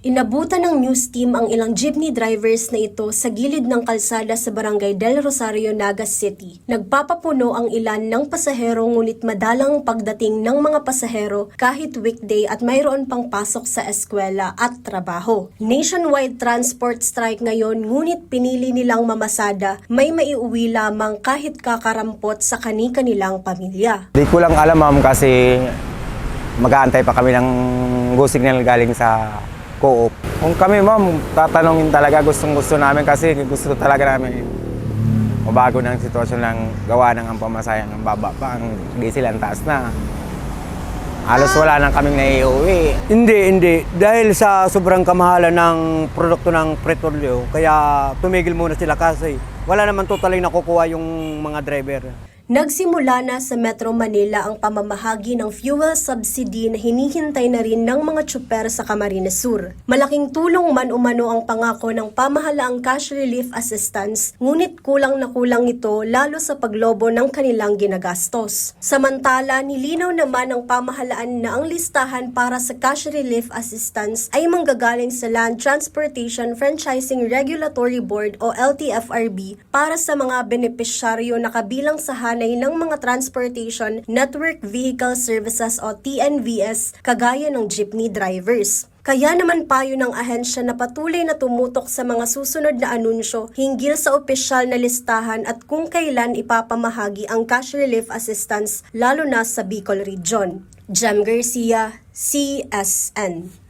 Inabutan ng news team ang ilang jeepney drivers na ito sa gilid ng kalsada sa Barangay Del Rosario, Naga City. Nagpapapuno ang ilan ng pasahero ngunit madalang ang pagdating ng mga pasahero kahit weekday at mayroon pang pasok sa eskwela at trabaho. Nationwide transport strike ngayon ngunit pinili nilang mamasada, may maiuwi lamang kahit kakarampot sa kani-kanilang pamilya. Di ko lang alam ma'am kasi mag-aantay pa kami ng go signal galing sa Co-op. Kung kami ma'am, tatanungin talaga, gustong-gusto namin kasi gusto talaga namin mabago ng sitwasyon ng gawa ng ang pamasayang ang baba pa, ang diesel ang taas na. Halos wala nang kaming naiuwi. Hindi. Dahil sa sobrang kamahalan ng produkto ng petrolyo, kaya tumigil muna sila kasi wala naman totally nakukuha yung mga driver. Nagsimula na sa Metro Manila ang pamamahagi ng fuel subsidy na hinihintay na rin ng mga tsuper sa Camarines Sur. Malaking tulong man umano ang pangako ng pamahalaang cash relief assistance, ngunit kulang na kulang ito lalo sa paglobo ng kanilang ginagastos. Samantala, nilinaw naman ng pamahalaan na ang listahan para sa cash relief assistance ay manggagaling sa Land Transportation Franchising Regulatory Board o LTFRB para sa mga benepisyaryo na kabilang sa ng mga Transportation Network Vehicle Services o TNVS kagaya ng jeepney drivers. Kaya naman payo ng ahensya na patuloy na tumutok sa mga susunod na anunsyo hinggil sa opisyal na listahan at kung kailan ipapamahagi ang cash relief assistance lalo na sa Bicol Region. Jem Garcia, CSN.